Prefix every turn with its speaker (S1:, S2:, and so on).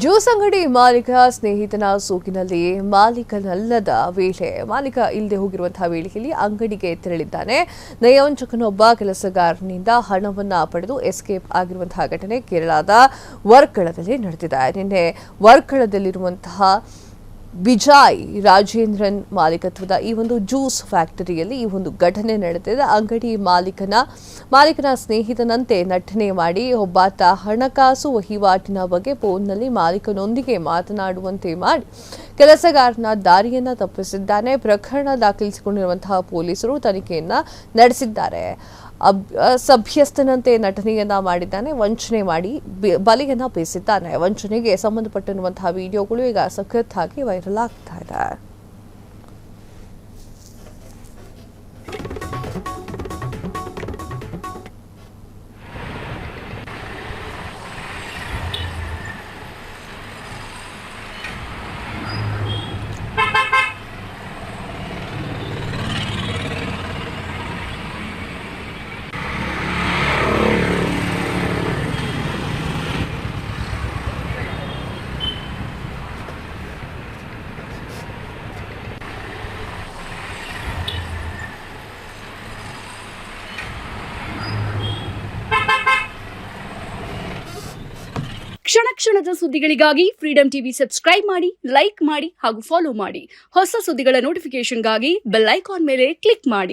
S1: Juice ಅಂಗಡಿ ಮಾಲೀಕ ಸ್ನೇಹಿತನ ಸೋಗಿನಲ್ಲಿ ಮಾಲೀಕನಲ್ಲದ ವೇಳೆ ಮಾಲೀಕ ಇಲ್ಲದೆ ಹೋಗಿರುವಂತಹ ವೇಳೆಯಲ್ಲಿ ಅಂಗಡಿಗೆ ತೆರಳಿದ್ದಾನೆ. ನಯವಂಚಕನೊಬ್ಬ ಕೆಲಸಗಾರನಿಂದ ಹಣವನ್ನ ಪಡೆದು ಎಸ್ಕೇಪ್ ಆಗಿರುವಂತಹ ಘಟನೆ ಕೇರಳದ ವರ್ಕಳದಲ್ಲಿ ನಡೆದಿದೆ. ನಿನ್ನೆ ವರ್ಕಳದಲ್ಲಿರುವಂತಹ ಬಿಜಾಯ್ ರಾಜೇಂದ್ರನ್ ಮಾಲೀಕತ್ವದ ಈ ಒಂದು ಜ್ಯೂಸ್ ಫ್ಯಾಕ್ಟರಿಯಲ್ಲಿ ಈ ಒಂದು ಘಟನೆ ನಡೆದಿದೆ. ಅಂಗಡಿ ಮಾಲೀಕನ ಸ್ನೇಹಿತನಂತೆ ನಟನೆ ಮಾಡಿ ಒಬ್ಬಾತ ಹಣಕಾಸು ವಹಿವಾಟಿನ ಬಗ್ಗೆ ಫೋನ್ನಲ್ಲಿ ಮಾಲೀಕನೊಂದಿಗೆ ಮಾತನಾಡುವಂತೆ ಮಾಡಿ ಕೆಲಸಗಾರನ ದಾರಿಯನ್ನ ತಪ್ಪಿಸಿದ್ದಾನೆ. ಪ್ರಕರಣ ದಾಖಲಿಸಿಕೊಂಡಿರುವಂತಹ ಪೊಲೀಸರು ತನಿಖೆಯನ್ನ ನಡೆಸಿದ್ದಾರೆ. ಸಭ್ಯಸ್ಥನಂತೆ ನಟನೆಯನ್ನ ಮಾಡಿದ್ದಾನೆ, ವಂಚನೆ ಮಾಡಿ ಬಲಿಯನ್ನ ಬೀಸಿದ್ದಾನೆ. ವಂಚನೆಗೆ ಸಂಬಂಧಪಟ್ಟಿರುವಂತಹ ವಿಡಿಯೋಗಳು ಈಗ ಸಖತ್ತಾಗಿ ವೈರಲ್ ಆಗ್ತಾ ಇದೆ.
S2: ಕ್ಷಣ ಕ್ಷಣದ ಸುದ್ದಿಗಳಿಗಾಗಿ ಫ್ರೀಡಂ ಟಿವಿ ಸಬ್ಸ್ಕ್ರೈಬ್ ಮಾಡಿ, ಲೈಕ್ ಮಾಡಿ ಹಾಗೂ ಫಾಲೋ ಮಾಡಿ. ಹೊಸ ಸುದ್ದಿಗಳ ನೋಟಿಫಿಕೇಶನ್ಗಾಗಿ ಬೆಲ್ ಐಕಾನ್ ಮೇಲೆ ಕ್ಲಿಕ್ ಮಾಡಿ.